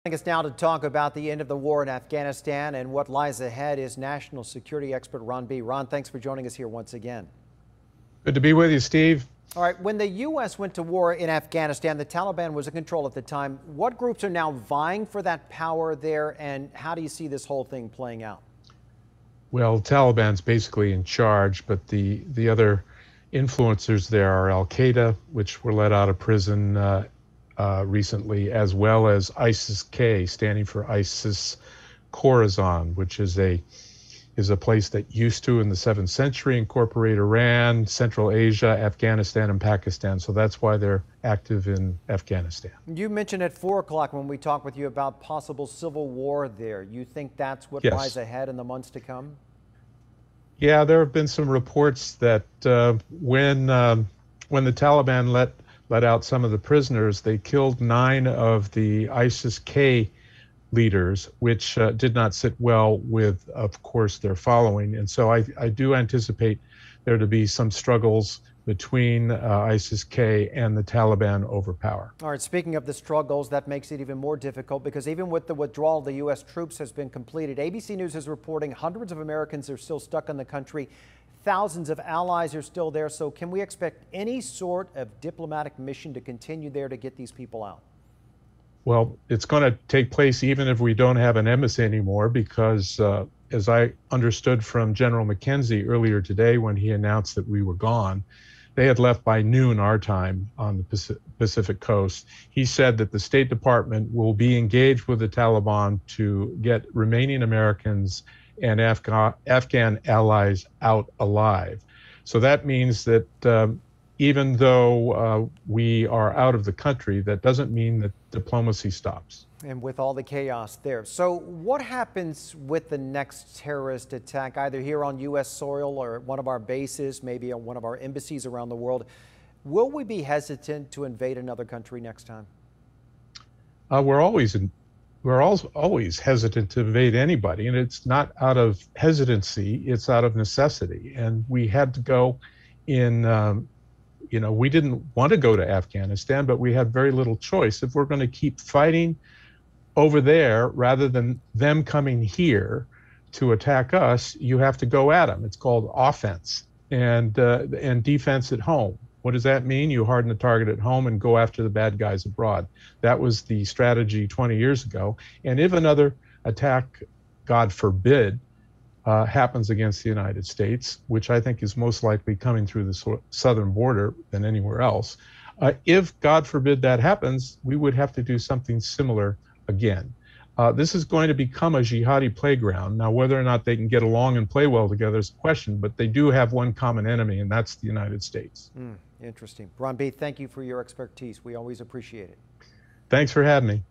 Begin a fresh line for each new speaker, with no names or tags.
Joining us now to talk about the end of the war in Afghanistan and what lies ahead is national security expert Ron B. Ron, thanks for joining us here once again.
Good to be with you, Steve.
All right, when the U.S. went to war in Afghanistan, the Taliban was in control at the time. What groups are now vying for that power there, and how do you see this whole thing playing out?
Well, Taliban's basically in charge, but the other influencers there are Al-Qaeda, which were let out of prison recently, as well as ISIS-K, standing for ISIS Khorasan, which is a place that used to, in the 7th century, incorporate Iran, Central Asia, Afghanistan, and Pakistan. So that's why they're active in Afghanistan.
You mentioned at 4 o'clock when we talked with you about possible civil war there. You think that's what
Yes.
lies ahead in the months to come?
Yeah, there have been some reports that when the Taliban let out some of the prisoners, they killed 9 of the ISIS-K leaders, which did not sit well with, of course, their following. And so I do anticipate there to be some struggles between ISIS-K and the Taliban over power.
All right, speaking of the struggles, that makes it even more difficult because even with the withdrawal of the U.S. troops has been completed, ABC News is reporting hundreds of Americans are still stuck in the country. Thousands of allies are still there. So can we expect any sort of diplomatic mission to continue there to get these people out?
Well, it's going to take place even if we don't have an embassy anymore, because as I understood from General McKenzie earlier today when he announced that we were gone, they had left by noon our time on the Pacific coast. He said that the State Department will be engaged with the Taliban to get remaining Americans and Afghan allies out alive. So that means that even though we are out of the country, that doesn't mean that diplomacy stops.
And with all the chaos there. So what happens with the next terrorist attack, either here on U.S. soil or one of our bases, maybe on one of our embassies around the world? Will we be hesitant to invade another country next time?
We're always hesitant to invade anybody, and it's not out of hesitancy, it's out of necessity. And we had to go in we didn't want to go to Afghanistan, but we had very little choice. If we're going to keep fighting over there rather than them coming here to attack us, you have to go at them. It's called offense and defense at home. What does that mean? You harden the target at home and go after the bad guys abroad. That was the strategy 20 years ago. And if another attack, God forbid, happens against the United States, which I think is most likely coming through the southern border than anywhere else. If, God forbid, that happens, we would have to do something similar again. This is going to become a jihadi playground. Now, whether or not they can get along and play well together is a question, but they do have one common enemy, and that's the United States.
Interesting. Ron B., thank you for your expertise. We always appreciate it.
Thanks for having me.